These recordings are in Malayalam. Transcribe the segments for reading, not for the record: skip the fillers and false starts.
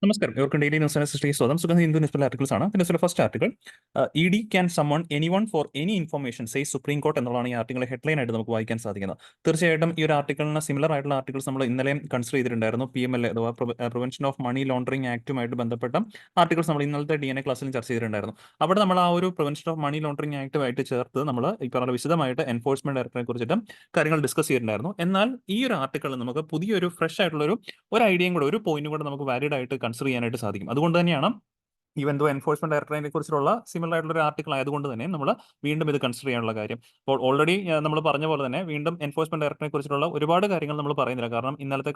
നമസ്കാരം. ഇവർക്ക് ഡെയിലി ന്യൂസ് അനാലിസിസ് സ്വതം സുഗന്ധ ഹിന്ദു ന്യൂസ് പേപ്പർ ആർട്ടിക്കിൾസ് ആണ്. പിന്നെ first article E D can summon anyone for any information say supreme court എന്നുള്ളതാണ് ഈ ആർട്ടിക്കിൾ ഹെഡ്ലൈൻ ആയിട്ട് നമുക്ക് വായിക്കാൻ സാധിക്കുന്നത്. തീർച്ചയായിട്ടും ഈ ഒരു ആർട്ടിക്കിളിന് സിമിലർ ആയിട്ടുള്ള ആർട്ടിക്കിൾസ് നമ്മൾ ഇന്നലെയും കൺസിഡർ ചെയ്തിട്ടുണ്ടായിരുന്നു. PMLA അഥവാ പ്രിവെൻഷൻ ഓഫ് മണി ലോണ്ടറിംഗ് ആക്ടുമായിട്ട് ബന്ധപ്പെട്ട ആർട്ടിക്കിൾസ് നമ്മൾ ഇന്നലത്തെ DNA ക്ലാസ്സിൽ ചർച്ച ചെയ്തിട്ടുണ്ടായിരുന്നു. അവിടെ നമ്മൾ ആ ഒരു പ്രിവെൻഷൻ ഓഫ് മണി ലോണ്ടറിംഗ് ആക്ടുമായിട്ട് ചേർത്ത് നമ്മൾ ഈ പറഞ്ഞ വിശദമായിട്ട് എൻഫോഴ്സ്മെന്റ് ഡയറക്ടറെ കുറിച്ചിട്ടും കാര്യങ്ങൾ ഡിസ്കസ് ചെയ്തിട്ടുണ്ടായിരുന്നു. എന്നാൽ ഈ ഒരു ആർട്ടിക്കിൾ നമുക്ക് പുതിയൊരു ഫ്രഷ് ആയിട്ടുള്ള ഒരു ഐഡിയയും കൂടെ ഒരു പോയിന്റും കൂടെ നമുക്ക് വാലിഡ് ആയിട്ട് കൺസിഡർ ചെയ്യാനായിട്ട് സാധിക്കും. അതുകൊണ്ട് തന്നെയാണ് ഈവൻ ദോ എൻഫോഴ്സ്മെന്റ് ഡയറക്ടറിനെ കുറിച്ചുള്ള സിമിലർ ആയിട്ടുള്ള ഒരു ആർട്ടിക്കിൾ ആയതുകൊണ്ട് തന്നെ നമ്മൾ വീണ്ടും ഇത് കൺസിഡർ ചെയ്യാനുള്ള കാര്യം. അപ്പോൾ ഓൾറെഡി നമ്മൾ പറഞ്ഞ പോലെ തന്നെ വീണ്ടും എൻഫോഴ്സ്മെന്റ് ഡയറക്ടറിനെ കുറിച്ചുള്ള ഒരുപാട് കാര്യങ്ങൾ നമ്മൾ പറയുന്നില്ല. കാരണം ഇന്നലത്തെ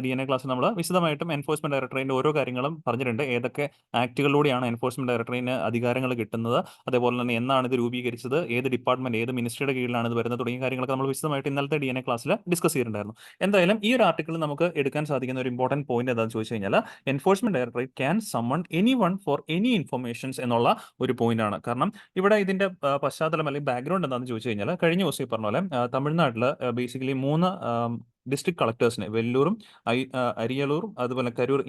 DNA ക്ലാസ്സിൽ നമ്മൾ വിശദമായിട്ടും എൻഫോഴ്സ്മെന്റ് ഡയറക്ടറിന്റെ ഓരോ കാര്യങ്ങളും പറഞ്ഞിട്ടുണ്ട്. ഏതൊക്കെ ആക്ടുകളിലൂടെയാണ് എൻഫോഴ്സ്മെന്റ് ഡയറക്ടറിന് അധികാരങ്ങൾ കിട്ടുന്നത്, അതേപോലെ തന്നെ എന്നാണ് ഇത് രൂപീകരിച്ചത്, ഏത് ഡിപ്പാർട്ട്മെന്റ് ഏത് മിനിസ്ട്രിയുടെ കീഴിലാണ് ഇത് വരുന്നത് തുടങ്ങിയ കാര്യങ്ങളൊക്കെ നമ്മൾ വിശദമായിട്ട് ഇന്നലത്തെ DNA ക്ലാസ്സിൽ ഡിസ്കസ് ചെയ്തിട്ടുണ്ടായിരുന്നു. എന്തായാലും ഈ ഒരു ആർട്ടിക്കിൾ നമുക്ക് എടുക്കാൻ സാധിക്കുന്ന ഒരു ഇമ്പോർട്ടന്റ് പോയിന്റ് എന്താണെന്ന് ചോദിച്ചു കഴിഞ്ഞാൽ enforcement directorate can summon anyone for any informations എന്നുള്ള ഒരു പോയിന്റ് ആണ്. കാരണം ഇവിടെ ഇതിന്റെ പശ്ചാത്തലം അല്ലെങ്കിൽ ബാക്ക്ഗ്രൗണ്ട് എന്താണെന്ന് ചോദിച്ചു കഴിഞ്ഞാൽ കഴിഞ്ഞ ദിവസം ഈ പറഞ്ഞ പോലെ തമിഴ്നാട്ടിൽ ബേസിക്കലി 3 ഡിസ്ട്രിക്ട് കളക്ടേഴ്സിനെ വെല്ലൂറും അരിയലൂറും അതുപോലെ കരൂർ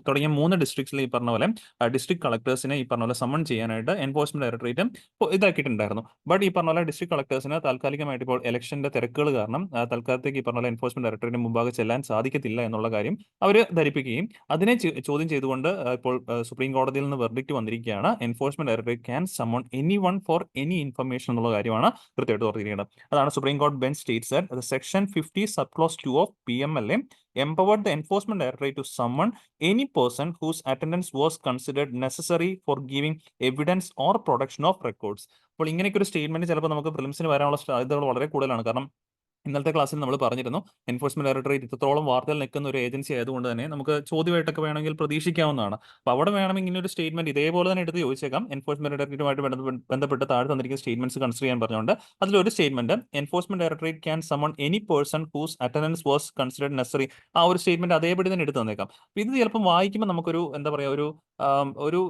തുടങ്ങിയ 3 ഡിസ്ട്രിക്ട്സിൽ ഈ പറഞ്ഞ പോലെ ഡിസ്ട്രിക്ട് കളക്ടേഴ്സിനെ ഈ പറഞ്ഞ പോലെ സമ്മൺ ചെയ്യാനായിട്ട് എൻഫോഴ്സ്മെന്റ് ഡയറക്ടറേറ്റും ഇതാക്കിയിട്ടുണ്ടായിരുന്നു. ബട്ട് ഈ പറഞ്ഞ പോലെ ഡിസ്ട്രിക്ട് കളക്ടേഴ്സിന് താൽക്കാലികമായിട്ട് ഇപ്പോൾ ഇലക്ഷന്റെ തിരക്കുകൾ കാരണം തൽക്കാലത്തേക്ക് ഈ പറഞ്ഞ പോലെ എൻഫോഴ്സ്മെന്റ് ഡയറക്ടറേറ്റിന് മുമ്പാകെ ചെല്ലാൻ സാധിക്കത്തില്ല എന്നുള്ള കാര്യം അവർ ധരിപ്പിക്കുകയും അതിനെ ചോദ്യം ചെയ്തുകൊണ്ട് ഇപ്പോൾ സുപ്രീം കോടതിയിൽ നിന്ന് വെർഡിക്റ്റ് വന്നിരിക്കുകയാണ്. Enforcement directorate can summon anyone for any information എന്നുള്ള കാര്യമാണ് കൃത്യമായിട്ട് ഓർത്തിരിക്കുന്നത്. അതാണ് supreme court bench states that section 50 sub clause 2 of PMLA empowered the enforcement directorate to summon any person whose attendance was considered necessary for giving evidence or production of records. അപ്പോൾ ഇങ്ങനെയൊക്കെ ഒരു സ്റ്റേറ്റ്മെന്റ് ചിലപ്പോൾ നമുക്ക് പ്രിലിംസിന് വരാനുള്ള സാധ്യതകൾ വളരെ കൂടുതലാണ്. കാരണം ഇന്നലത്തെ ക്ലാസ്സിൽ നമ്മൾ പറഞ്ഞിരുന്നു എൻഫോഴ്സ്മെന്റ് ഡയറക്ടറേറ്റ് ഇത്രത്തോളം വാർത്തയിൽ നിൽക്കുന്ന ഒരു ഏജൻസി ആയതുകൊണ്ട് തന്നെ നമുക്ക് ചോദ്യമായിട്ടൊക്കെ വേണമെങ്കിൽ പ്രതീക്ഷിക്കാവുന്നതാണ്. അപ്പോൾ അവിടെ വേണമെങ്കിൽ ഇങ്ങനെ ഒരു സ്റ്റേറ്റ്മെന്റ് ഇതേപോലെ തന്നെ എടുത്ത് ചോദിച്ചേക്കാം. എൻഫോഴ്സ്മെന്റ് ഡയറക്ടറേറ്റുമായിട്ട് ബന്ധപ്പെട്ട് താഴെ തന്നിരിക്കുന്ന സ്റ്റേറ്റ്മെന്റ്സ് കൺസിഡർ ചെയ്യാൻ പറഞ്ഞുകൊണ്ട് അതിലൊരു statement enforcement directorate can summon any person whose attendance was considered necessary, ആ ഒരു സ്റ്റേറ്റ്മെന്റ് അതേപടി തന്നെ എടുത്ത് തന്നേക്കാം. അപ്പോൾ ഇത് ചിലപ്പോൾ വായിക്കുമ്പോൾ നമുക്കൊരു എന്താ പറയുക ഒരു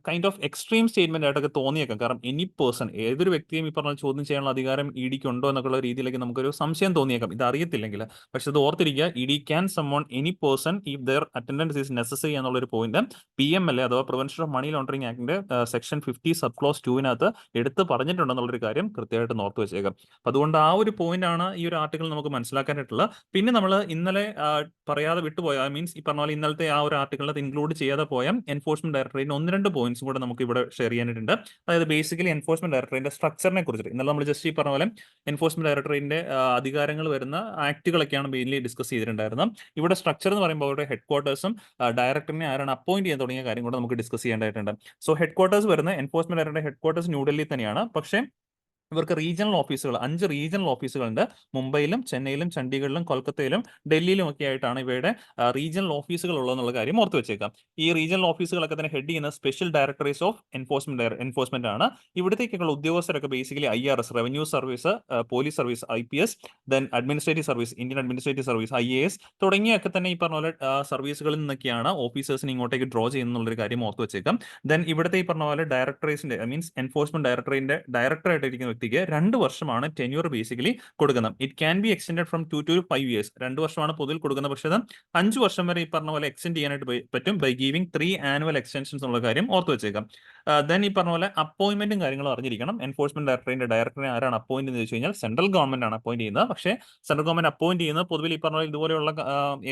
കൈൻഡ് ഓഫ് എക്സ്ട്രീം സ്റ്റേറ്റ്മെന്റ് ആയിട്ടൊക്കെ തോന്നിയേക്കാം. കാരണം എനി പേഴ്സൺ ഏതൊരു വ്യക്തിയും ഈ പറഞ്ഞ ചോദ്യം ചെയ്യാനുള്ള അധികാരം ED ഉണ്ടോ എന്നൊക്കെയുള്ള രീതിയിലേക്ക് നമുക്കൊരു സംശയം തോന്നിയേക്കാം ഇത് അറിയത്തില്ലെങ്കിൽ. പക്ഷെ ഇത് ഓർത്തിരിക്കുക, ED can summon any person if their attendance is necessary എന്നുള്ള ഒരു പോയിന്റ് PMLA അഥവാ പ്രിവെൻഷൻ ഓഫ് മണി ലോണ്ടറിംഗ് ആക്ടിന്റെ സെക്ഷൻ 50 സബ് ക്ലോസ് 2 എടുത്ത് പറഞ്ഞിട്ടുണ്ടെന്നുള്ളൊരു കാര്യം കൃത്യമായിട്ട് ഓർത്ത് വെച്ചേക്കാം. അപ്പൊ അതുകൊണ്ട് ആ ഒരു പോയിന്റ് ആണ് ഈ ഒരു ആർട്ടിക്കിൾ നമുക്ക് മനസ്സിലാക്കാനായിട്ടുള്ളത്. പിന്നെ നമ്മൾ ഇന്നലെ പറയാതെ വിട്ടുപോയ മീൻസ് ഈ പറഞ്ഞ പോലെ ഇന്നലത്തെ ആ ഒരു ആർട്ടിക്കിളിനകത്ത് ഇൻക്ലൂഡ് ചെയ്യാതെ പോയ എൻഫോഴ്സ്മെന്റ് ഡയറക്ടറേറ്റിന് 1-2 പോയിന്റ്സും കൂടെ നമുക്ക് ഇവിടെ ഷെയർ ചെയ്യാനായിട്ടുണ്ട്. അതായത് ബേസിക്കലി എൻഫോഴ്സ്മെന്റ് ഡയറക്ടറേറ്റിന്റെ സ്ട്രക്ചറിനെ കുറിച്ചിട്ട് ഇന്നലെ നമ്മൾ ജസ്റ്റ് ഈ പറഞ്ഞ പോലെ എൻഫോഴ്സ്മെന്റ് ഡയറക്ടറേറ്റിന്റെ അധികാരങ്ങൾ വരുന്ന ആക്ടുകളൊക്കെയാണ് മെയിൻലി ഡിസ്കസ് ചെയ്തിട്ടുണ്ടായിരുന്നത്. ഇവിടെ സ്ട്രക്ചർ എന്ന് പറയുമ്പോൾ അവരുടെ ഹെഡ് ക്വാർട്ടേഴ്സും ഡയറക്ടറിനെ ആരാണ് അപ്പോയിന്റ് ചെയ്യാൻ തുടങ്ങിയ കാര്യം കൂടെ നമുക്ക് ഡിസ്കസ് ചെയ്യേണ്ടതായിട്ടുണ്ട്. സോ ഹെഡ് ക്വാർട്ടേഴ്സ് വരുന്ന എൻഫോഴ്സ്മെന്റ് ഡയറക്ടറുടെ ഹെഡ് ക്വാർട്ടേഴ്സ് ന്യൂഡൽഹി തന്നെയാണ്. പക്ഷേ ഇവർക്ക് റീജിയണൽ ഓഫീസുകൾ 5 റീജിയണൽ ഓഫീസുകളുണ്ട്. മുംബൈയിലും ചെന്നൈയിലും ചണ്ഡീഗഡിലും കൊൽക്കത്തയിലും ഡൽഹിയിലും ഒക്കെ ആയിട്ടാണ് ഇവയുടെ റീജിയണൽ ഓഫീസുകൾ ഉള്ളതെന്നുള്ള കാര്യം ഓർത്ത് വെച്ചേക്കാം. ഈ റീജിയണൽ ഓഫീസുകളൊക്കെ തന്നെ ഹെഡ് ചെയ്യുന്ന സ്പെഷ്യൽ ഡയറക്ടറേറ്റ്സ് ഓഫ് എൻഫോഴ്സ്മെന്റ് ആണ്. ഇവിടത്തേക്കുള്ള ഉദ്യോഗസ്ഥരൊക്കെ basically IRS revenue service, police service IPS, then administrative service Indian administrative service IAS തുടങ്ങിയൊക്കെ തന്നെ ഈ പറഞ്ഞ പോലെ സർവീസുകളിൽ നിന്നൊക്കെയാണ് ഓഫീസേഴ്സിനെ ഇങ്ങോട്ടേക്ക് ഡ്രോ ചെയ്യുന്നുള്ളൊരു കാര്യം ഓർത്ത് വെച്ചേക്കാം. ദെൻ ഇവിടുത്തെ ഈ പറഞ്ഞ പോലെ ഡയറക്ടറേറ്റ്സിന്റെ മീൻസ് എൻഫോഴ്സ്മെന്റ് ഡയറക്ടറേറ്റിന്റെ ഡയറക്ടറായിട്ടിരിക്കുന്ന വ്യക്തിക്ക് 2 വർഷമാണ് ടെന്യൂർ ബേസിക്കലി കൊടുക്കുന്നത്. It can be extended from 2 to 5 years. 2 വർഷമാണ് പൊതുവിൽ കൊടുക്കുന്നത്. പക്ഷേ അത് 5 വർഷം വരെ ഈ പറഞ്ഞ പോലെ എക്സ്റ്റെൻഡ് ചെയ്യാനായിട്ട് പറ്റും ബൈ ഗീവിംഗ് 3 ആനുവൽ എക്സ്റ്റൻഷൻസ് എന്നുള്ള കാര്യം ഓർത്ത് വെച്ചേക്കാം. ദെൻ ഈ പറഞ്ഞ പോലെ അപ്പോയിന്റ്മെന്റും കാര്യങ്ങളും അറിഞ്ഞിരിക്കണം. എൻഫോഴ്സ്മെന്റ് ഡയറക്ടറേറ്റിന്റെ ഡയറക്ടറെ ആരാണ് അപ്പോയിന്റ് എന്ന് ചോദിച്ചു കഴിഞ്ഞാൽ സെൻട്രൽ ഗവൺമെന്റ് ആണ് അപ്പോയിന്റ് ചെയ്യുന്നത്. പക്ഷേ സെൻട്രൽ ഗവൺമെന്റ് അപ്പോയിന്റ് ചെയ്യുന്നത് പൊതുവിൽ ഈ പറഞ്ഞ പോലെ ഇതുപോലെയുള്ള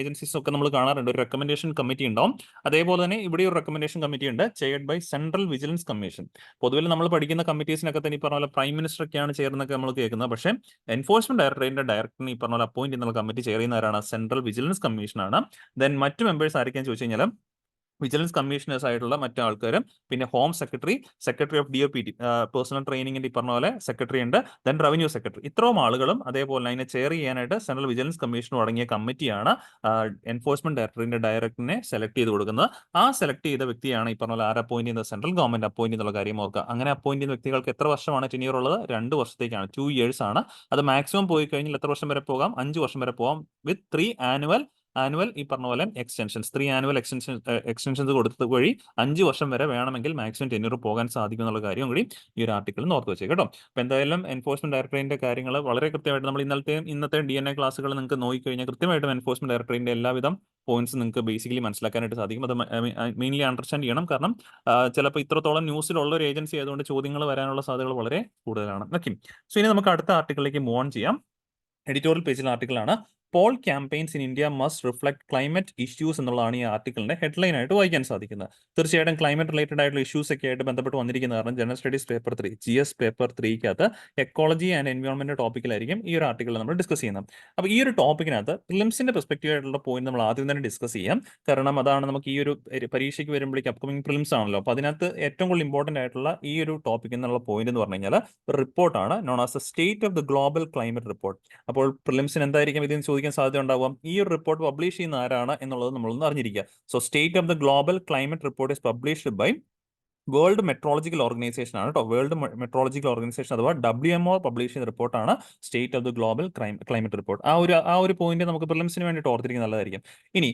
ഏജൻസീസ് ഒക്കെ നമ്മൾ കാണാറുണ്ട്. ഒരു റെക്കമെൻഡേഷൻ കമ്മിറ്റി ഉണ്ടാവും. അതേപോലെ തന്നെ ഇവിടെ ഒരു റെക്കമെൻഡേഷൻ കമ്മിറ്റി ഉണ്ട് chaired by central vigilance commission. പൊതുവിൽ നമ്മൾ പഠിക്കുന്ന കമ്മിറ്റീസിനൊക്കെ തന്നെ ഈ പറഞ്ഞ പോലെ പ്രൈം മിനിസ്റ്റർ ഒക്കെയാണ് ചേർന്നൊക്കെ നമ്മൾ കേൾക്കുന്നത്. പക്ഷേ എൻഫോഴ്സ്മെന്റ് ഡയറക്ടറേറ്റിന്റെ ഡയറക്ടറിനെ ഈ പറഞ്ഞ പോലെ അപ്പോയിന്റ് ചെയ്യുന്ന കമ്മിറ്റി ചെയർ ചെയ്യുന്നവരാണ് സെൻട്രൽ വിജിലൻസ് കമ്മീഷനാണ്. ദെൻ മറ്റു മെമ്പേഴ്സ് ആയിരിക്കാൻ ചോദിച്ചു കഴിഞ്ഞാൽ വിജിലൻസ് കമ്മീഷണേഴ്സ് ആയിട്ടുള്ള മറ്റു ആൾക്കാരും പിന്നെ home secretary of DOPT personnel ട്രെയിനിങ്ങിന്റെ ഈ പറഞ്ഞ പോലെ സെക്രട്ടറി ഉണ്ട്. Then revenue secretary. ഇത്രയും ആളുകളും അതേപോലെ അതിനെ ചെയർ ചെയ്യാനായിട്ട് സെൻട്രൽ വിജിലൻസ് കമ്മീഷനും അടങ്ങിയ കമ്മിറ്റിയാണ് എൻഫോഴ്സ്മെന്റ് ഡയറക്ടറിന്റെ ഡയറക്ടറിനെ സെലക്ട് ചെയ്ത് കൊടുക്കുന്നത്. ആ സെലക്ട് ചെയ്ത വ്യക്തിയാണ് ഈ പറഞ്ഞ പോലെ ആര് അപ്പോയിന്റ് ചെയ്യുന്നത് സെൻട്രൽ ഗവൺമെന്റ് അപ്പോയിന്റ് എന്നുള്ള കാര്യം ഓർക്കുക. അങ്ങനെ അപ്പോയിന്റ് ചെയ്യുന്ന വ്യക്തികൾക്ക് എത്ര വർഷമാണ് ടെന്യൂർ ഉള്ളത്? 2 വർഷത്തേക്കാണ്, 2 years ആണ്. അത് മാക്സിമം പോയി കഴിഞ്ഞാൽ എത്ര വർഷം വരെ പോകാം? 5 വർഷം വരെ പോകാം വിത്ത് 3 ആനുവൽ ആനുവൽ ഈ പറഞ്ഞ പോലെ എക്സ്റ്റൻഷൻസ് 3 ആനുവൽ എക്സ്റ്റൻഷൻസ് കൊടുത്തത് വഴി 5 വർഷം വരെ വേണമെങ്കിൽ മാക്സിമം ടെന്യൂർ പോകാൻ സാധിക്കും എന്നുള്ള കാര്യം കൂടി ഈ ഒരു ആർട്ടിക്കിൾ ഓർത്ത് വെച്ചേക്കും കേട്ടോ. അപ്പോൾ എന്തായാലും എൻഫോഴ്സ്മെന്റ് ഡയറക്ടറേറ്റിന്റെ കാര്യങ്ങൾ വളരെ കൃത്യമായിട്ട് നമ്മൾ ഇന്നത്തെ DNA ക്ലാസ്സുകൾ നിങ്ങൾക്ക് നോക്കിക്കഴിഞ്ഞാൽ കൃത്യമായിട്ടും എൻഫോഴ്സ്മെന്റ് ഡയറക്ടറേറ്റിന്റെ എല്ലാവിധ പോയിന്റ്സ് നിങ്ങൾക്ക് ബേസിക്കലി മനസ്സിലാക്കാനായിട്ട് സാധിക്കും. അത് മെയിൻലി അണ്ടർസ്റ്റാൻഡ് ചെയ്യണം. കാരണം ചിലപ്പോൾ ഇത്രത്തോളം ന്യൂസിലുള്ള ഒരു ഏജൻസി ആയതുകൊണ്ട് ചോദ്യങ്ങൾ വരാനുള്ള സാധ്യതകൾ വളരെ കൂടുതലാണ്. ഓക്കെ, സോ ഇനി നമുക്ക് അടുത്ത ആർട്ടിക്കിളിലേക്ക് മൂവ് ഓൺ ചെയ്യാം. എഡിറ്റോറിയൽ പേജിലെ ആർട്ടിക്കിളാണ് poll campaigns in India must reflect climate issues എന്നുള്ളതാണ് ഈ ആർട്ടിക്കിളിന്റെ ഹെഡ്ലൈൻ ആയിട്ട് വായിക്കാൻ സാധിക്കുന്നത്. തീർച്ചയായിട്ടും ക്ലൈമറ്റ് റിലേറ്റഡ് ആയിട്ടുള്ള ഇഷ്യൂസ് ഒക്കെ ആയിട്ട് ബന്ധപ്പെട്ട് വന്നിരിക്കുന്ന കാരണം general studies paper 3 GS paper 3 ecology and environment ടോപ്പിക്കിലായിരിക്കും ഈ ഒരു ആർട്ടിക്കിൾ നമ്മൾ ഡിസ്കസ് ചെയ്യുന്നത്. അപ്പോൾ ഈ ഒരു ടോപ്പിക്കിനകത്ത് പ്രിലിംസിന്റെ പെർസ്പെക്റ്റീവ് ആയിട്ടുള്ള പോയിന്റ് നമ്മൾ ആദ്യം തന്നെ ഡിസ്കസ് ചെയ്യാം. കാരണം അതാണ് നമുക്ക് ഈ ഒരു പരീക്ഷയ്ക്ക് വരുമ്പോഴേക്ക് അപ്കമിംഗ് പ്രിലിംസ് ആണല്ലോ. അപ്പോൾ അതിനകത്ത് ഏറ്റവും കൂടുതൽ ഇമ്പോർട്ടന്റ് ആയിട്ടുള്ള ഈ ഒരു ടോപ്പിക് എന്നുള്ള പോയിന്റ് എന്ന് പറഞ്ഞു കഴിഞ്ഞാൽ റിപ്പോർട്ടാണ്, known as A state of the global climate report. അപ്പോൾ പ്രിലിംസിന് എന്തായിരിക്കും ഇതിന് ചോദിക്കാൻ സാധ്യത ഉണ്ടാവുക? ഈ ഒരു റിപ്പോർട്ട് പബ്ലിഷ് ചെയ്യുന്ന ആരാണ് എന്നുള്ളത് നമ്മളൊന്ന് അറിഞ്ഞിരിക്കുക. So state of the global climate report is published by world meteorological organisation ആണ് കേട്ടോ. വേൾഡ് മെട്രോളജിക്കൽ ഓർഗനൈസേഷൻ അഥവാ WMO പബ്ലിഷ് ചെയ്യുന്ന റിപ്പോർട്ടാണ് state of the global climate report. ആ ഒരു പോയിന്റ് നമുക്ക് പ്രിലിംസിന് വേണ്ടിയിട്ട് ഓർത്തിരിക്കുന്നത് നല്ലതായിരിക്കും. ഇനി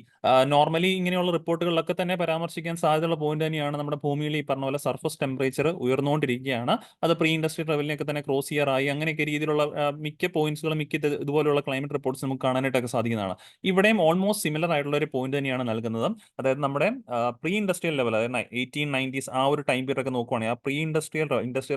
നോർമലി ഇങ്ങനെയുള്ള റിപ്പോർട്ടുകളിലൊക്കെ തന്നെ പരാമർശിക്കാൻ സാധ്യതയുള്ള പോയിന്റ് തന്നെയാണ് നമ്മുടെ ഭൂമിയിൽ ഈ പറഞ്ഞ പോലെ സർഫസ് ടെമ്പറേച്ചർ ഉയർന്നുകൊണ്ടിരിക്കുകയാണ്. അത് പ്രീ ഇൻഡസ്ട്രിയൽ ലെവലിനൊക്കെ തന്നെ ക്രോസ് ചെയ്യാറായി. അങ്ങനെയൊക്കെ രീതിയിലുള്ള മിക്ക പോയിന്റ്സുകളും ഇതുപോലുള്ള ക്ലൈമറ്റ് റിപ്പോർട്ട്സ് നമുക്ക് കാണാനായിട്ടൊക്കെ സാധിക്കുന്നതാണ്. ഇവിടെയും ഓൾമോസ്റ്റ് സിമിലർ ആയിട്ടുള്ള ഒരു പോയിന്റ് തന്നെയാണ് നൽകുന്നത്. അതായത് നമ്മുടെ പ്രീ ഇൻഡസ്ട്രിയൽ ലെവൽ, അതായത് 1890s ആ ഒരു ടൈം പീരീഡ് ഒക്കെ നോക്കുവാണെങ്കിൽ, ആ പ്രീ ഇൻഡസ്ട്രിയൽ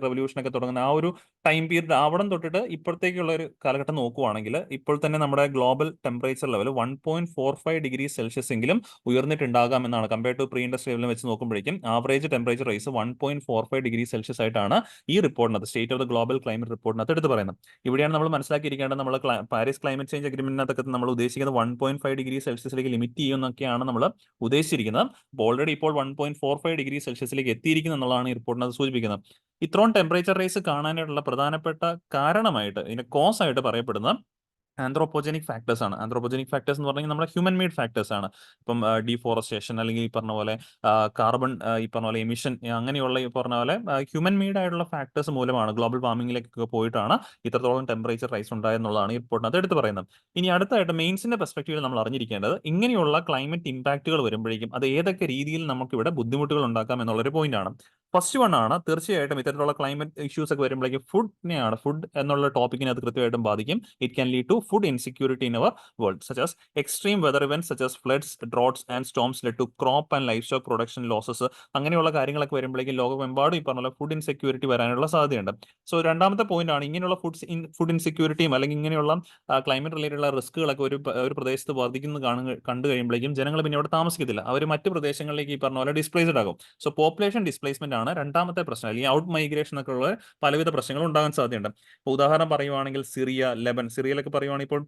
റെവല്യൂഷൻ ഒക്കെ തുടങ്ങുന്ന ആ ഒരു ടൈം പീരീഡ് അവിടെ തൊട്ടിട്ട് ഇപ്പോഴത്തേക്കുള്ള ഒരു കാലഘട്ടം നോക്കുവാണെങ്കിൽ ഇപ്പോൾ തന്നെ നമ്മുടെ global temperature level 1.45 degree celsius എങ്കിലും ഉയർന്നിട്ടുണ്ടാകാം എന്നാണ്. കമ്പയർ ടു പ്രീ ഇൻഡസ്ട്രിയൽ ലെവലിൽ വെച്ച് നോക്കുമ്പോഴേക്കും average temperature rise 1.45 degree celsius ആയിട്ടാണ് ഈ റിപ്പോർട്ടിനകത്ത്, state of the global climate റിപ്പോർട്ടിനകത്ത് എടുത്ത് പറയുന്നത്. ഇവിടെയാണ് നമ്മൾ മനസ്സിലാക്കിയിരിക്കേണ്ടത്, നമ്മൾ പാരീസ് ക്ലൈമറ്റ് ചേഞ്ച് അഗ്രിമെന്റിനകത്തൊക്കെ നമ്മൾ ഉദ്ദേശിക്കുന്നത് 1.5 ഡിഗ്രി സെൽഷ്യസിലേക്ക് ലിമിറ്റ് ചെയ്യുമെന്നൊക്കെയാണ് നമ്മൾ ഉദ്ദേശിച്ചിരിക്കുന്നത്. ഓൾറെഡി ഇപ്പോൾ 1.45 ഡിഗ്രി സെൽഷ്യസിലേക്ക് എത്തിയിരിക്കുന്നു എന്നുള്ളതാണ് ഈ റിപ്പോർട്ടിനകത്ത് സൂചിപ്പിക്കുന്നത്. ഇത്രയും ടെമ്പറേച്ചർ റൈസ് കാണാനായിട്ടുള്ള പ്രധാനപ്പെട്ട കാരണമായിട്ട്, ഇതിന്റെ കോസ് ആയിട്ട് പറയപ്പെടുന്ന ആന്ത്രോപോജനിക് ഫാക്ടേഴ്സ് ആണ്. ആന്ത്രോപോജനിക് ഫാക്ടേഴ്സ് എന്ന് പറഞ്ഞാൽ നമ്മുടെ ഹ്യൂമൻ മെയ്ഡ് ഫാക്ടേഴ്സ് ആണ്. ഇപ്പം ഡീഫോറസ്റ്റേഷൻ, അല്ലെങ്കിൽ ഈ പറഞ്ഞ പോലെ കാർബൺ, ഈ പറഞ്ഞ പോലെ എമിഷൻ, അങ്ങനെയുള്ള ഈ പറഞ്ഞ പോലെ ഹ്യൂമൻ മെയ്ഡ് ആയിട്ടുള്ള ഫാക്ടേഴ്സ് മൂലമാണ്, ഗ്ലോബൽ വാർമിംഗിലേക്കൊക്കെ പോയിട്ടാണ് ഇത്രത്തോളം ടെമ്പറേച്ചർ റൈസ് ഉണ്ടായെന്നുള്ളതാണ് ഈ റിപ്പോർട്ടിനകത്ത് എടുത്ത് പറയുന്നത്. ഇനി അടുത്തായിട്ട് മെയിൻസിന്റെ പെർസ്പെക്റ്റീവിൽ നമ്മൾ അറിഞ്ഞിരിക്കേണ്ടത്, ഇങ്ങനെയുള്ള ക്ലൈമറ്റ് ഇമ്പാക്റ്റുകൾ വരുമ്പോഴേക്കും അത് ഏതൊക്കെ രീതിയിൽ നമുക്ക് ഇവിടെ ബുദ്ധിമുട്ടുകൾ ഉണ്ടാക്കാം എന്നുള്ളൊരു പോയിന്റ് ആണ്. ഫസ്റ്റ് വൺ ആണ് തീർച്ചയായിട്ടും ഇത്തരത്തിലുള്ള ക്ലൈമറ്റ് ഇഷ്യൂസ് ഒക്കെ വരുമ്പോഴേക്കും ഫുഡ് എന്നുള്ള ടോപ്പിക്കിനെ അത് കൃത്യമായിട്ടും ബാധിക്കും. It can lead to food insecurity in our world, such as extreme weather events such as floods, droughts and storms led to crop and livestock production losses. അങ്ങനെയുള്ള കാര്യങ്ങളൊക്കെ വരുമ്പോഴേക്കും ലോകമെമ്പാടും ഈ പറഞ്ഞ ഫുഡ് ഇൻസെക്യൂരിറ്റി വരാനുള്ള സാധ്യതയുണ്ട്. സോ രണ്ടാമത്തെ പോയിന്റ് ആണ്, ഇങ്ങനെയുള്ള ഫുഡ് ഇൻസെക്യൂരിറ്റിയും അല്ലെങ്കിൽ ഇങ്ങനെയുള്ള ക്ലൈമറ്റ് റിലേറ്റഡ് റിസ്കുകളൊക്കെ ഒരു പ്രദേശത്ത് വർദ്ധിക്കുന്നത് കണ്ടു കഴിയുമ്പോഴേക്കും ജനങ്ങൾ പിന്നെ അവിടെ താമസിക്കത്തില്ല, അവർ മറ്റ് പ്രദേശങ്ങളിലേക്ക് ഈ പറഞ്ഞ പോലെ ഡിസ്പ്ലേസ്ഡ് ആകും. സോ പോപ്പുലേഷൻ ഡിസ്പ്ലേസ്മെന്റ് ആണ് രണ്ടാമത്തെ പ്രശ്നം, അല്ലെങ്കിൽ ഔട്ട് മൈഗ്രേഷൻ ഒക്കെ ഉള്ള പലവിധ പ്രശ്നങ്ങൾ ഉണ്ടാകാൻ സാധ്യതയുണ്ട്. ഉദാഹരണം പറയുവാണെങ്കിൽ സിറിയയിലൊക്കെ പറയുവാണെങ്കിൽ ഇപ്പോൾ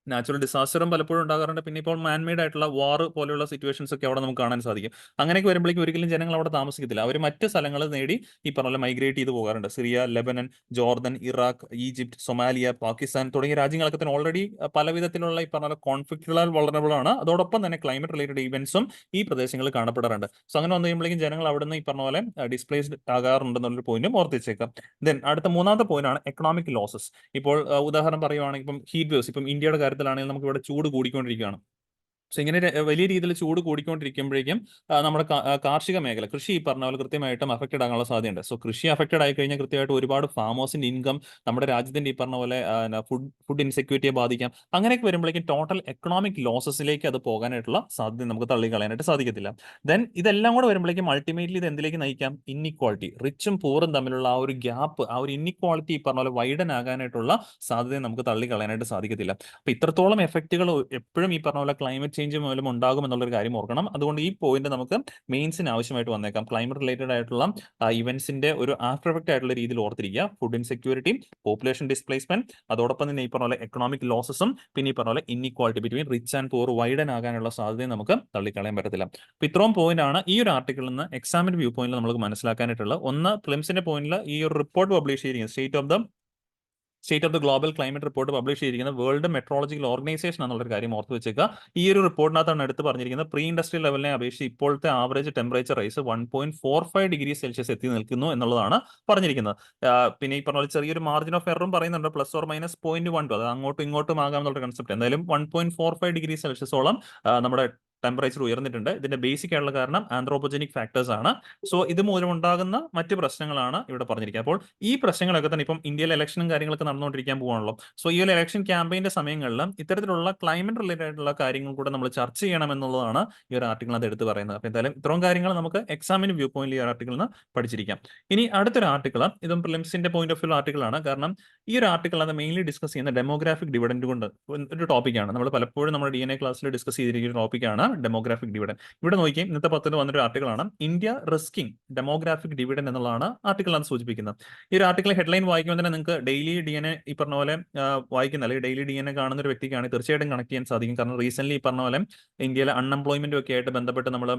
നാച്ചുറൽ ഡിസാസ്റ്ററും പലപ്പോഴും ഉണ്ടാകാറുണ്ട്. പിന്നെ ഇപ്പോൾ മാൻമെയ്ഡ് ആയിട്ടുള്ള വാർ പോലെയുള്ള സിറ്റുവേഷൻസ് ഒക്കെ അവിടെ നമുക്ക് കാണാൻ സാധിക്കും. അങ്ങനെയൊക്കെ വരുമ്പോഴേക്കും ഒരിക്കലും ജനങ്ങൾ അവിടെ താമസിക്കത്തില്ല, അവർ മറ്റ് സ്ഥലങ്ങൾ നേടി ഈ പറഞ്ഞ മൈഗ്രേറ്റ് ചെയ്ത് പോകാറുണ്ട്. Syria, Lebanon, Jordan, Iraq, Egypt, Somalia, Pakistan തുടങ്ങിയ രാജ്യങ്ങളൊക്കെ തന്നെ ഓൾറെഡി പല വിധത്തിലുള്ള ഈ പറഞ്ഞ കോൺഫ്ലിക്റ്റുകളാൽ വളറബിൾ ആണ്. അതോടൊപ്പം തന്നെ ക്ലൈമറ്റ് റിലേറ്റഡ് ഇവന്റ്സും ഈ പ്രദേശങ്ങളിൽ കാണപ്പെടാറുണ്ട്. സോ അങ്ങനെ വന്നു കഴിയുമ്പോഴേക്കും ജനങ്ങൾ അവിടെ നിന്ന് ഈ പറഞ്ഞ പോലെ ഡിസ്പ്ലേസ്ഡ് ആകാറുണ്ടെന്നുള്ളൊരു പോയിന്റും ഓർത്തിച്ചേക്കാം. ദെൻ അടുത്ത മൂന്നാമത്തെ പോയിന്റ് ആണ് എക്കണോമിക് ലോസസ്. ഇപ്പോൾ ഉദാഹരണം പറയുവാണെങ്കിൽ ഇപ്പം ഹീറ്റ് വേവ്സ്, ഇപ്പം ഇന്ത്യയുടെ കാര്യത്തിലാണെങ്കിൽ നമുക്ക് ഇവിടെ ചൂട് കൂടിക്കൊണ്ടിരിക്കുകയാണ്. സോ ഇങ്ങനെ വലിയ രീതിയിൽ ചൂട് കൂടിക്കൊണ്ടിരിക്കുമ്പോഴേക്കും നമ്മുടെ കാർഷിക മേഖല, കൃഷി ഈ പറഞ്ഞ പോലെ കൃത്യമായിട്ടും അഫക്റ്റഡ് ആകാനുള്ള സാധ്യതയുണ്ട്. സോ കൃഷി അഫക്റ്റഡ് ആയി കഴിഞ്ഞാൽ കൃത്യമായിട്ട് ഒരുപാട് ഫാമേഴ്സിന്റെ ഇൻകം, നമ്മുടെ രാജ്യത്തിന്റെ ഈ പറഞ്ഞ പോലെ ഫുഡ് ഇൻസെക്യൂരിറ്റിയെ ബാധിക്കാം. അങ്ങനെയൊക്കെ വരുമ്പോഴേക്കും ടോട്ടൽ എക്കണോമിക് ലോസസിലേക്ക് അത് പോകാനായിട്ടുള്ള സാധ്യത നമുക്ക് തള്ളിക്കളയാനായിട്ട് സാധിക്കത്തില്ല. ദെൻ ഇതെല്ലാം കൂടെ വരുമ്പോഴേക്കും അൾട്ടിമേറ്റ്ലി ഇത് എന്തിലേക്ക് നയിക്കാം? ഇന്നിക്വാളിറ്റി, റിച്ചും പൂറും തമ്മിലുള്ള ആ ഒരു ഗ്യാപ്പ്, ആ ഒരു ഇന്നിക്വാളിറ്റി ഈ പറഞ്ഞ പോലെ വൈഡൻ ആകാനായിട്ടുള്ള സാധ്യത നമുക്ക് തള്ളിക്കളയാനായിട്ട് സാധിക്കത്തില്ല. അപ്പൊ ഇത്രത്തോളം എഫക്റ്റുകൾ എപ്പോഴും ഈ പറഞ്ഞ പോലെ ക്ലൈമറ്റ് ചേഞ്ച് മൂലം ഉണ്ടാകും എന്നുള്ളൊരു കാര്യം ഓർക്കണം. അതുകൊണ്ട് ഈ പോയിന്റ് നമുക്ക് മെയിൻസിന് ആവശ്യമായിട്ട് വന്നേക്കാം. ക്ലൈമറ്റ് റിലേറ്റഡ് ആയിട്ടുള്ള ഇവന്റ്സിന്റെ ഒരു ആഫ്റ്റർ എഫക്റ്റ് ആയിട്ടുള്ള രീതിയിൽ ഓർത്തിരിക്കുക. ഫുഡ് ഇൻസെക്യൂരിറ്റി, പോപ്പുലേഷൻ ഡിസ്പ്ലേസ്മെന്റ്, അതോടൊപ്പം തന്നെ ഈ പറഞ്ഞ പോലെ എക്കണോമിക് ലോസസും, പിന്നെ ഈ പറഞ്ഞ പോലെ inequality between rich and poor widen ആകാനുള്ള സാധ്യതയും നമുക്ക് തള്ളിക്കളയാൻ പറ്റത്തില്ല. അപ്പൊ ഇത്രയും പോയിന്റ് ആണ് ഈ ഒരു ആർട്ടിക്കിളിൽ നിന്ന് എക്സാമിന്റെ വ്യൂ പോയിന്റിൽ നമുക്ക് മനസ്സിലാക്കാനായിട്ടുള്ള. ഒന്ന്, പ്രിലിംസിന്റെ പോയിന്റിൽ ഈ ഒരു റിപ്പോർട്ട് പബ്ലിഷ് ചെയ്തിരിക്കുന്നത് state of the state of the global climate report publish ചെയ്തിരിക്കുന്ന വേൾഡ് മെട്രോളജിക്കൽ ഓർഗനൈസേഷൻ എന്നുള്ളൊരു കാര്യം ഓർത്ത് വെച്ചേക്കുക. ഈ ഒരു റിപ്പോർട്ടിനകത്താണ് എടുത്ത് പറഞ്ഞിരിക്കുന്നത് പ്രീ ഇൻഡസ്ട്രിയൽ ലെവലിനെ അപേക്ഷിച്ച് ഇപ്പോഴത്തെ average temperature rise 1.45 degree Celsius എത്തി നിൽക്കുന്നു എന്നുള്ളതാണ് പറഞ്ഞിരിക്കുന്നത്. പിന്നെ ഈ പറഞ്ഞ പോലെ ചെറിയൊരു മാർജിൻ ഓഫ് എററും പറയുന്നുണ്ട്, +or-0.12, അത് അങ്ങോട്ടും ഇങ്ങോട്ടും ആകാമെന്നുള്ള കൺസെപ്റ്റ്. എന്തായാലും 1.45 ഡിഗ്രി സെൽഷ്യസോളം നമ്മുടെ ടെമ്പറേച്ചർ ഉയർന്നിട്ടുണ്ട്. ഇതിന്റെ ബേസിക് ആയിട്ടുള്ള കാരണം ആന്ത്രോപോജനിക് ഫാക്ടേഴ്സ് ആണ്. സോ ഇത് മൂലം ഉണ്ടാകുന്ന മറ്റ് പ്രശ്നങ്ങളാണ് ഇവിടെ പറഞ്ഞിരിക്കുന്നത്. അപ്പോൾ ഈ പ്രശ്നങ്ങളൊക്കെ തന്നെ ഇപ്പം ഇന്ത്യയിൽ ഇലക്ഷനും കാര്യങ്ങളൊക്കെ നടന്നുകൊണ്ടിരിക്കാൻ പോകാണല്ലോ. സോ ഈ ഒരു ഇലക്ഷൻ ക്യാമ്പയിന്റെ സമയങ്ങളിൽ ഇത്തരത്തിലുള്ള ക്ലൈമറ്റ് റിലേറ്റഡ് ആയിട്ടുള്ള കാര്യങ്ങൾ കൂടെ നമ്മൾ ചർച്ച ചെയ്യണം എന്നുള്ളതാണ് ഈ ഒരു ആർട്ടിക്കിൾ അത് എടുത്ത് പറയുന്നത്. അപ്പോൾ എന്തായാലും ഇത്രയും കാര്യങ്ങൾ നമുക്ക് എക്സാമിന് വ്യൂ പോയിന്റ് ഈ ആർട്ടിക്കിളിൽ നിന്ന് പഠിച്ചിരിക്കാം. ഇനി അടുത്തൊരു ആർട്ടിക്കിൾ, ഇതും പ്രിലിംസിന്റെ പോയിന്റ് ഓഫ് വ്യൂ ആർട്ടിക്കിൾ ആണ്. കാരണം ഈ ഒരു ആർട്ടിക്കിൾ അത് മെയിൻലി ഡിസ്കസ് ചെയ്യുന്ന ഡെമോഗ്രാഫിക് ഡിവിഡൻഡ് കൊണ്ട് ഒരു ടോപ്പിക്കാണ്. നമ്മൾ പലപ്പോഴും നമ്മുടെ DNA ക്ലാസ്സിൽ ഡിസ്കസ് ചെയ്തിരിക്കുന്ന ടോപ്പിക്കാണ് ഡെമോഗ്രാഫിക് ഡിവിഡൻഡ്. ഇവിടെ നോക്കിയും ഇന്നത്തെ 10 വന്നൊരു ആർട്ടിക്കിളാണ് ഇന്ത്യ റിസ്കിംഗ് ഡെമോഗ്രാഫിക് ഡിവിഡൻഡ് എന്നുള്ളതാണ് ആർട്ടിക്കിളാണ് സൂചിപ്പിക്കുന്നത്. ഈ ഒരു ആർട്ടിക്കിൾ ഹെഡ്ലൈൻ വായിക്കുമ്പോൾ തന്നെ നിങ്ങൾക്ക് ഡെയിലി DNA ഈ പറഞ്ഞ പോലെ വായിക്കുന്ന അല്ലെങ്കിൽ ഡെയിലി DNA കാണുന്ന ഒരു വ്യക്തിക്കാണ് തീർച്ചയായിട്ടും കണക്ട് ചെയ്യാൻ സാധിക്കും. കാരണം റീസെന്റ് ഈ പറഞ്ഞ പോലെ ഇന്ത്യയിലെ അൺഎംപ്ലോയ്മെന്റും ഒക്കെ ആയിട്ട് ബന്ധപ്പെട്ട് നമ്മൾ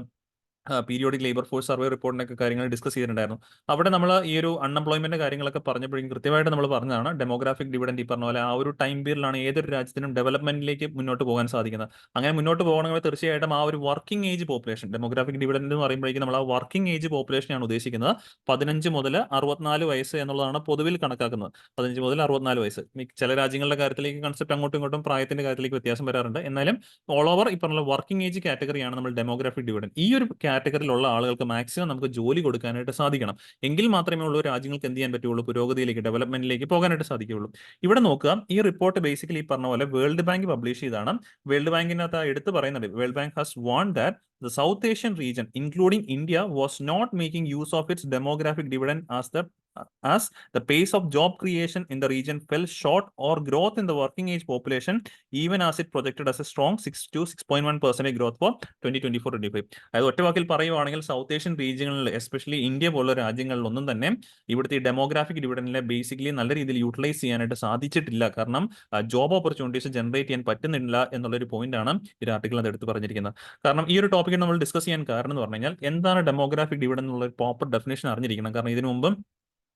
പീരിയോഡിക് ലേബർ ഫോഴ്സ് സർവേ റിപ്പോർട്ടിനൊക്കെ കാര്യങ്ങൾ ഡിസ്കസ് ചെയ്തിട്ടുണ്ടായിരുന്നു. അവിടെ നമ്മൾ ഈ ഒരു അൺഎംപ്ലോയ്മെന്റ് കാര്യങ്ങളൊക്കെ പറഞ്ഞപ്പോഴേക്കും കൃത്യമായിട്ട് നമ്മൾ പറഞ്ഞതാണ് ഡെമോഗ്രാഫിക് ഡിവിഡൻഡ് ഈ പറഞ്ഞ പോലെ ആ ഒരു ടൈം പീരിയഡിലാണ് ഏതൊരു രാജ്യത്തിനും ഡെവലപ്മെന്റിലേക്ക് മുന്നോട്ട് പോകാൻ സാധിക്കുന്നത്. അങ്ങനെ മുന്നോട്ട് പോകണമെങ്കിൽ തീർച്ചയായിട്ടും ആ ഒരു working age population, demographic dividend എന്ന് പറയുമ്പോഴേക്കും നമ്മൾ ആ വർക്കിംഗ് ഏജ് പോപ്പുലേഷനാണ് ഉദ്ദേശിക്കുന്നത്. 15 മുതൽ 64 വയസ്സ് എന്നുള്ളതാണ് പൊതുവിൽ കണക്കാക്കുന്നത്. 15 മുതൽ 64 വയസ്സ്. ചില രാജ്യങ്ങളുടെ കാര്യത്തിലേക്ക് കൺസെപ്റ്റ് അങ്ങോട്ടും ഇങ്ങോട്ടും പ്രായത്തിന്റെ കാര്യത്തിലേക്ക് വ്യത്യാസം വരാറുണ്ട്. എന്നാലും ഓൾ ഓവർ ഈ പറഞ്ഞ വർക്കിംഗ് ഏജ് കാറ്റഗറിയാണ് നമ്മൾ ഡെമോഗ്രാഫിക് ഡിവിഡൻഡ്. ഈ ഒരു കാറ്റഗറിയിലുള്ള ആളുകൾക്ക് മാക്സിമം നമുക്ക് ജോലി കൊടുക്കാനായിട്ട് സാധിക്കണം. എങ്കിൽ മാത്രമേ ഉള്ളൂ രാജ്യങ്ങൾക്ക് എന്ത് ചെയ്യാൻ പറ്റുള്ളൂ, പുരോഗതിയിലേക്ക് ഡെവലപ്മെന്റിലേക്ക് പോകാനായിട്ട് സാധിക്കുകയുള്ളൂ. ഇവിടെ നോക്കുക, ഈ റിപ്പോർട്ട് ബേസിക്കലി ഈ പറഞ്ഞ പോലെ വേൾഡ് ബാങ്ക് പബ്ലിഷ് ചെയ്താണ്. വേൾഡ് ബാങ്കിനകത്ത് എടുത്ത് പറയുന്നുണ്ട്, world bank has want that the South Asian region, including India, was not making use of its demographic dividend as the pace of job creation in the region fell short or growth in the working age population, even as it projected as a strong 6 to 6.1% growth for 2024-25. അതായത് ഒറ്റ വാക്കിൽ പറയുവാണെങ്കിൽ സൗത്ത് ഏഷ്യൻ റീജിയനിൽ എസ്പെഷ്യലി ഇന്ത്യ പോലുള്ള രാജ്യങ്ങളിലൊന്നും തന്നെ ഇവിടുത്തെ ഡെമോഗ്രാഫിക് ഡിവിഡൻഡിനെ ബേസിക്കലി നല്ല രീതിയിൽ യൂട്ടിലൈസ് ചെയ്യാനായിട്ട് സാധിച്ചിട്ടില്ല. കാരണം ജോബ് ഓപ്പർച്യൂണിറ്റീസ് ജനറേറ്റ് ചെയ്യാൻ പറ്റുന്നില്ല എന്നുള്ളൊരു പോയിന്റ് ആണ് ഈ ആർട്ടിക്കിൾ അത് എടുത്ത് പറഞ്ഞിരിക്കുന്നത്. കാരണം ഈ ഒരു ടോപ്പിക്ക് നമ്മൾ ഡിസ്കസ് ചെയ്യാൻ കാരണം എന്ന് പറഞ്ഞു കഴിഞ്ഞാൽ എന്താണ് ഡെമോഗ്രാഫിക് ഡിവിഡൻഡ് എന്നുള്ള ഒരു പ്രോപ്പർ ഡെഫിനേഷൻ അറിഞ്ഞിരിക്കണം. കാരണം ഇതിനു മുമ്പ്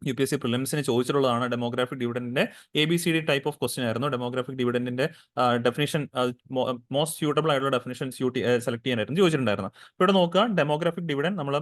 UPSC പ്രിലിംസിന് ചോദിച്ചിട്ടുള്ളതാണ് ഡെമോഗ്രാഫിക് ഡിവിഡൻഡിന്റെ ABCD ടൈപ്പ് ഓഫ് ക്വസ്റ്റ്യൻ ആയിരുന്നു. ഡെമോഗ്രാഫിക് ഡിവിഡൻഡിന്റെ ഡെഫിനേഷൻ മോസ്റ്റ് സ്യൂട്ടബിൾ ആയിട്ടുള്ള ഡെഫിനേഷൻ സെലക്ട് ചെയ്യാനായിരുന്നു ചോദിച്ചിട്ടുണ്ടായിരുന്നു. ഇവിടെ നോക്കുക, ഡെമോഗ്രാഫിക് ഡിവിഡൻഡ് നമ്മൾ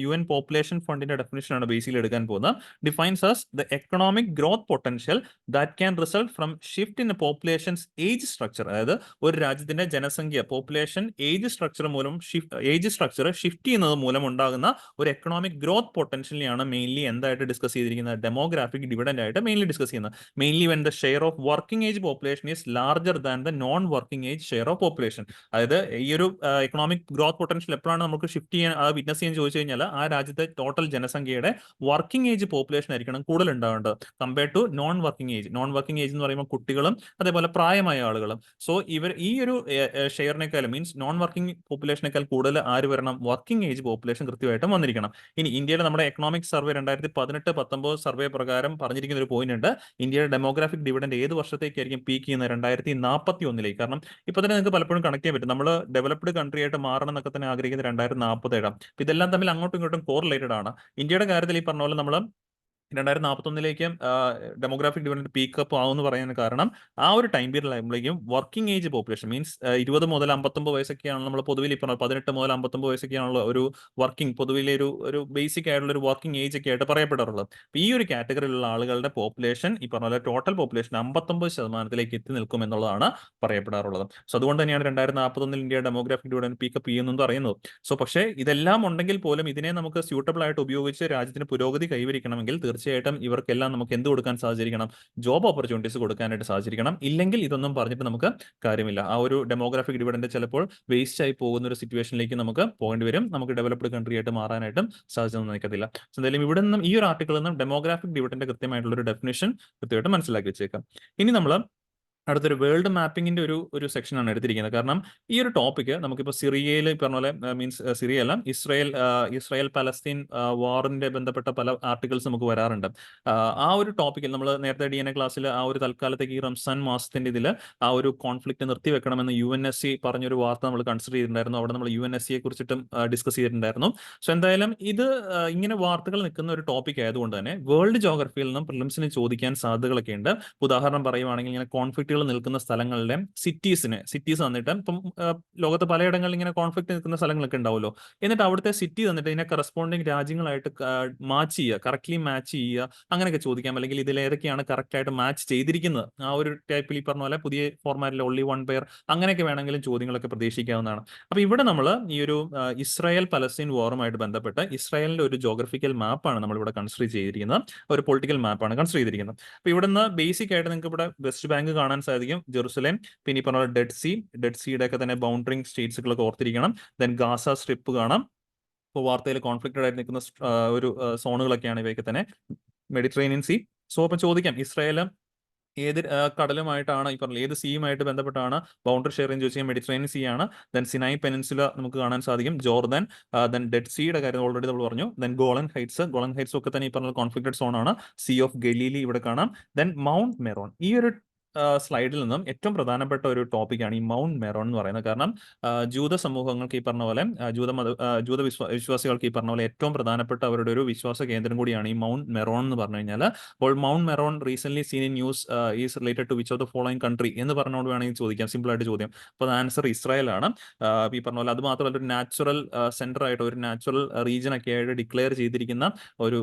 UN പോപ്പുലേഷൻ ഫണ്ടിന്റെ ഡെഫിനേഷൻ ആണ് ബേസിക്കലി എടുക്കാൻ പോകുന്നത്. Defines as the economic growth potential that can result from shift in a population's age structure. അതായത് ഒരു രാജ്യത്തിന്റെ ജനസംഖ്യ പോപ്പുലേഷൻ ഏജ് സ്ട്രക്ചർ മൂലം ഷിഫ്റ്റ് ചെയ്യുന്നത് മൂലം ഉണ്ടാകുന്ന ഒരു എക്കണോമിക് ഗ്രോത്ത് പൊട്ടൻഷ്യലിനെയാണ് മെയിൻലി എന്തായിട്ട് ഡിസ്കസ് ചെയ്തിരിക്കുന്നത്, ഡെമോഗ്രാഫിക് ഡിവിഡൻഡ് ആയിട്ട് മെയിൻലി ഡിസ്കസ് ചെയ്യുന്നത്. Mainly when the share of working age population is larger than the non working age share of population. അതായത് ഈ ഒരു എക്കണോമിക് ഗ്രോത്ത് പൊട്ടൻഷ്യൽ എപ്പോഴാണ് നമുക്ക് ഷിഫ്റ്റ് ചെയ്യാൻ വിറ്റ്നസ് ചെയ്യാൻ ചോദിച്ചു കഴിഞ്ഞാൽ ആ രാജ്യത്തെ ടോട്ടൽ ജനസംഖ്യയുടെ വർക്കിംഗ് ഏജ് പോപ്പുലേഷൻ ആയിരിക്കണം കൂടുതൽ ഉണ്ടാവേണ്ടത് compare to non working age. Non working age എന്ന് പറയുമ്പോൾ കുട്ടികളും അതേപോലെ പ്രായമായ ആളുകളും. സോ ഇവർ ഈ ഒരു ഷെയറിനേക്കാൾ മീൻസ് നോൺ വർക്കിംഗ് പോപ്പുലേഷനേക്കാൾ കൂടുതൽ ആര് വരണം, വർക്കിംഗ് ഏജ് പോപ്പുലേഷൻ കൃത്യമായിട്ടും വന്നിരിക്കണം. ഇനി ഇന്ത്യയുടെ നമ്മുടെ എക്കണോമിക് സർവേ 2018-19 സർവേ പ്രകാരം പറഞ്ഞിരിക്കുന്ന ഒരു പോയിന്റ് ഉണ്ട്, ഇന്ത്യയുടെ ഡെമോഗ്രാഫിക് ഡിവിഡൻഡ് ഏത് വർഷത്തേക്കായിരിക്കും പീക്ക് ചെയ്യുന്നത്, 2041. കാരണം ഇപ്പൊ തന്നെ നിങ്ങൾക്ക് പലപ്പോഴും കണക്ട് ചെയ്യാൻ പറ്റും, നമ്മൾ ഡെവലപ്ഡ് കൺട്രി ആയിട്ട് മാറണം എന്നൊക്കെ തന്നെ ആഗ്രഹിക്കുന്നത് 2047. ഇതെല്ലാം തമ്മിൽ അങ്ങോട്ടും ഇങ്ങോട്ടും കോറിലേറ്റഡ് ആണ്. ഇന്ത്യയുടെ കാര്യത്തിൽ ഈ പറഞ്ഞ പോലെ നമ്മൾ 2041 ഡെമോഗ്രാഫിക് ഡിവിഡൻഡ് പീക്കപ്പ് ആവുമെന്ന് പറയാൻ കാരണം ആ ഒരു ടൈം പീരീഡ് ആകുമ്പോഴേക്കും വർക്കിംഗ് ഏജ് പോപ്പുലേഷൻ മീൻസ് 20 മുതൽ 59 വയസ്സൊക്കെയാണ് നമ്മൾ പൊതുവിൽ ഇപ്പോൾ 18 മുതൽ 59 വയസ്സൊക്കെയാണുള്ള ഒരു വർക്കിംഗ് പൊതുവിലെ ഒരു ബേസിക് ആയിട്ടുള്ള ഒരു വർക്കിംഗ് ഏജ് ഒക്കെ ആയിട്ട് പറയപ്പെടാറുള്ളത്. ഈ ഒരു കാറ്റഗറിയിലുള്ള ആളുകളുടെ പോപ്പുലേഷൻ ഈ പറഞ്ഞ പോലെ ടോട്ടൽ പോപ്പുലേഷൻ 59% എത്തി നിൽക്കും എന്നുള്ളതാണ് പറയപ്പെടാറുള്ളത്. സോ അതുകൊണ്ട് തന്നെയാണ് 2041 ഇന്ത്യ ഡെമോഗ്രാഫിക് ഡിവിഡൻഡ് പീക്കപ്പ് ചെയ്യുന്നു പറയുന്നത്. സോ പക്ഷേ ഇതെല്ലാം ഉണ്ടെങ്കിൽ പോലും ഇതിനെ നമുക്ക് സ്യൂട്ടബിൾ ആയിട്ട് ഉപയോഗിച്ച് രാജ്യത്തിന് പുരോഗതി കൈവരിക്കണമെങ്കിൽ തീർച്ചയായിട്ടും ഇവർക്കെല്ലാം നമുക്ക് എന്ത് കൊടുക്കാൻ സാധിച്ചിരിക്കണം, ജോബ് ഓപ്പർച്യൂണിറ്റീസ് കൊടുക്കാനായിട്ട് സാധിച്ചിരിക്കണം. ഇല്ലെങ്കിൽ ഇതൊന്നും പറഞ്ഞിട്ട് നമുക്ക് കാര്യമില്ല. ആ ഒരു ഡെമോഗ്രാഫിക് ഡിവിഡൻഡ് ചിലപ്പോൾ വേസ്റ്റ് ആയി പോകുന്ന ഒരു സിറ്റുവേഷനിലേക്ക് നമുക്ക് പോകേണ്ടി വരും. നമുക്ക് ഡെവലപ്ഡ് കൺട്രി ആയിട്ട് മാറാനായിട്ടും സാധിച്ചൊന്നും നിൽക്കത്തില്ല. എന്തായാലും ഇവിടെ നിന്നും ഈ ഒരു ആർട്ടിക്കിളിൽ നിന്നും ഡെമോഗ്രാഫിക് ഡിവിഡൻഡ് കൃത്യമായിട്ടുള്ള ഒരു ഡെഫിനേഷൻ കൃത്യമായിട്ട് മനസ്സിലാക്കി വെച്ചേക്കാം. ഇനി നമ്മൾ അടുത്തൊരു വേൾഡ് മാപ്പിംഗിന്റെ ഒരു സെക്ഷനാണ് എടുത്തിരിക്കുന്നത്. കാരണം ഈ ഒരു ടോപ്പിക്ക് നമുക്കിപ്പോൾ സിറിയയിൽ പറഞ്ഞ പോലെ മീൻസ് സിറിയ അല്ല, ഇസ്രായേൽ പലസ്തീൻ വാറിന്റെ ബന്ധപ്പെട്ട പല ആർട്ടിക്കിൾസ് നമുക്ക് വരാറുണ്ട്. ആ ഒരു ടോപ്പിക്കിൽ നമ്മൾ നേരത്തെ DNA ക്ലാസ്സിൽ ആ ഒരു തൽക്കാലത്തേക്ക് ഈ റംസാൻ മാസത്തിന്റെ ഇതിൽ ആ ഒരു കോൺഫ്ലിക്റ്റ് നിർത്തിവെക്കണമെന്ന് UNSC പറഞ്ഞൊരു വാർത്ത നമ്മൾ കൺസിഡർ ചെയ്തിട്ടുണ്ടായിരുന്നു. അവിടെ നമ്മൾ UNSCയെ കുറിച്ചിട്ടും ഡിസ്കസ് ചെയ്തിട്ടുണ്ടായിരുന്നു. സോ എന്തായാലും ഇത് ഇങ്ങനെ വാർത്തകൾ നിൽക്കുന്ന ഒരു ടോപ്പിക് ആയതുകൊണ്ട് തന്നെ വേൾഡ് ജോഗ്രഫിയിൽ നിന്നും പ്രിലിംസിന് ചോദിക്കാൻ സാധ്യതകളൊക്കെ ഉണ്ട്. ഉദാഹരണം പറയുവാണെങ്കിൽ ഇങ്ങനെ കോൺഫ്ലിക്റ്റുകൾ നിൽക്കുന്ന സ്ഥലങ്ങളുടെ സിറ്റീസ് തന്നിട്ട് ഇപ്പം ലോകത്ത് പലയിടങ്ങളിൽ ഇങ്ങനെ കോൺഫ്ലിക്റ്റ് നിൽക്കുന്ന സ്ഥലങ്ങളൊക്കെ ഉണ്ടാവുമല്ലോ. എന്നിട്ട് അവിടുത്തെ സിറ്റി തന്നിട്ട് ഇതിനെ കറസ്പോണ്ടിങ് രാജ്യങ്ങളായിട്ട് മാച്ച് ചെയ്യുക, കറക്റ്റ്ലി മാച്ച് ചെയ്യുക, അങ്ങനെയൊക്കെ ചോദിക്കാം. അല്ലെങ്കിൽ ഇതിലേതൊക്കെയാണ് കറക്റ്റ് ആയിട്ട് മാച്ച് ചെയ്തിരിക്കുന്നത്, ആ ഒരു ടൈപ്പിൽ ഈ പറഞ്ഞ പോലെ പുതിയ ഫോർമാറ്റിൽ only one pair അങ്ങനെയൊക്കെ വേണമെങ്കിലും ചോദ്യങ്ങളൊക്കെ പ്രതീക്ഷിക്കാവുന്നതാണ്. അപ്പൊ ഇവിടെ നമ്മൾ ഈ ഒരു ഇസ്രായേൽ പലസ്തീൻ വാറുമായിട്ട് ബന്ധപ്പെട്ട് ഇസ്രായേലിന്റെ ഒരു ജോഗ്രഫിക്കൽ മാപ്പാണ് നമ്മൾ ഇവിടെ കൺസിഡർ ചെയ്തിരിക്കുന്നത്, ഒരു പൊളിറ്റിക്കൽ മാപ്പാണ് കൺസിഡർ ചെയ്തിരിക്കുന്നത്. അപ്പൊ ഇവിടുന്ന് ബേസിക് ആയിട്ട് നിങ്ങൾക്ക് ഇവിടെ വെസ്റ്റ് ബാങ്ക് കാണാൻ സാധിക്കും, ജെറുസലേം, പിന്നെ ഈ പറഞ്ഞ ഡെഡ് സീയുടെ ഒക്കെ തന്നെ ബൗണ്ടറിങ് സ്റ്റേറ്റ്സുകളൊക്കെ ഓർത്തിരിക്കണം. ദെൻ ഗാസ സ്ട്രിപ്പ് കാണാം. ഇപ്പോൾ വാർത്തയിൽ കോൺഫ്ലിക്റ്റഡ് ആയിട്ട് നിൽക്കുന്ന ഒരു സോണുകളൊക്കെയാണ് ഇവയൊക്കെ തന്നെ. Mediterranean see. സോ അപ്പം ചോദിക്കാം, ഇസ്രായേൽ ഏത് കടലുമായിട്ടാണ് ഈ പറഞ്ഞ ഏത് സീയുമായിട്ട് ബന്ധപ്പെട്ടാണ് ബൗണ്ടറി ഷെയർ എന്ന് ചോദിച്ചാൽ മെഡിറ്ററേനിയൻ സീ ആണ്. ദെൻ സിനായി പെനിൻസുല നമുക്ക് കാണാൻ സാധിക്കും, ജോർദാൻ, ദെൻ ഡെഡ് സീയുടെ കാര്യം ഓൾറെഡി നമ്മൾ പറഞ്ഞു. ദെൻ ഗോളൻ ഹൈറ്റ്സ് ഒക്കെ തന്നെ ഈ പറഞ്ഞ കോൺഫ്ലിക്റ്റഡ് സോൺ ആണ്. സീ ഓഫ് ഗലീലി ഇവിടെ കാണാം. Then mount Myron. ഈ ഒരു സ്ലൈഡിൽ നിന്നും ഏറ്റവും പ്രധാനപ്പെട്ട ഒരു ടോപ്പിക്കാണ് ഈ മൗണ്ട് മെറോൺ എന്ന് പറയുന്നത്. കാരണം ജൂത സമൂഹങ്ങൾക്ക് ഈ പറഞ്ഞ പോലെ ജൂത വിശ്വാസികൾക്ക് ഈ പറഞ്ഞ പോലെ ഏറ്റവും പ്രധാനപ്പെട്ട അവരുടെ ഒരു വിശ്വാസ കേന്ദ്രം കൂടിയാണ് ഈ മൗണ്ട് മെറോൺ എന്ന് പറഞ്ഞു കഴിഞ്ഞാൽ. അപ്പോൾ Mount Meron recent seen in news is related to which of the following country എന്ന് പറഞ്ഞുകൊണ്ട് വേണമെങ്കിൽ ചോദിക്കാം, സിമ്പിൾ ആയിട്ട് ചോദ്യം. അപ്പോൾ ആൻസർ ഇസ്രായേൽ ആണ്. ഈ പറഞ്ഞ പോലെ അത് മാത്രമല്ല ഒരു നാച്ചുറൽ സെന്റർ ആയിട്ട്, ഒരു നാച്ചുറൽ റീജിയൻ ഒക്കെ ആയിട്ട് ഡിക്ലെയർ ചെയ്തിരിക്കുന്ന ഒരു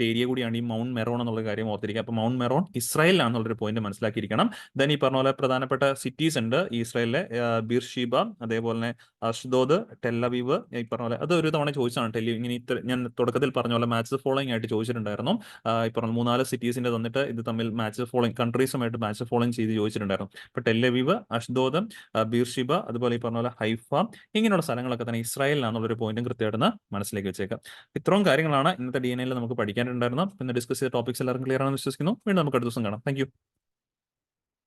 ഏരിയ കൂടിയാണ് ഈ മൗണ്ട് മെറോൺ എന്നുള്ള കാര്യം ഓർത്തിരിക്കുക. അപ്പോൾ മൗണ്ട് മെറോൺ ഇസ്രായേലിലാണെന്നുള്ളൊരു പോയിന്റ് മനസ്സിലാക്കിയിരിക്കണം. ദെൻ ഈ പറഞ്ഞ പോലെ പ്രധാനപ്പെട്ട സിറ്റീസ് ഉണ്ട് ഇസ്രായേലിലെ, ബീർഷീബ, അതേപോലെ തന്നെ അഷ്ദോദ്, ടെല്ലവീവ്. ഈ പറഞ്ഞ പോലെ അത് ഒരു തവണ ചോദിച്ചാണ് ഇങ്ങനെ ഞാൻ തുടക്കത്തിൽ പറഞ്ഞ പോലെ മാച്ച് ഫോളോയിങ് ആയിട്ട് ചോദിച്ചിട്ടുണ്ടായിരുന്നു. ഈ പറഞ്ഞ 3-4 സിറ്റീസിന്റെ തന്നിട്ട് ഇത് തമ്മിൽ മാച്ച് ഫോളോയിങ് കൺട്രീസുമായിട്ട് മാച്ച് ഫോളോയിങ് ചെയ്ത് ചോദിച്ചിട്ടുണ്ടായിരുന്നു. ഇപ്പൊ ടെല്ലവീവ്, അഷ്ദോദ്, ബീർഷിബ, അതുപോലെ ഈ പറഞ്ഞ പോലെ ഹൈഫ, ഇങ്ങനെയുള്ള സ്ഥലങ്ങളൊക്കെ തന്നെ ഇസ്രായേലിലാണെന്നുള്ളൊരു പോയിന്റും കൃത്യമായിട്ട് മനസ്സിലേക്ക് വെച്ചേക്കാം. ഇത്രയും കാര്യങ്ങളാണ് ഇന്നത്തെ DNA നമുക്ക് പഠിക്കാനുണ്ടായിരുന്നത്. ഇന്ന് ഡിസ്കസ് ചെയ്ത ടോപ്പിക്സ് എല്ലാവർക്കും ക്ലിയർ ആണെന്ന് വിശ്വസിക്കുന്നു. വീണ്ടും നമുക്ക് അടുത്ത ദിവസം കാണാം. താങ്ക്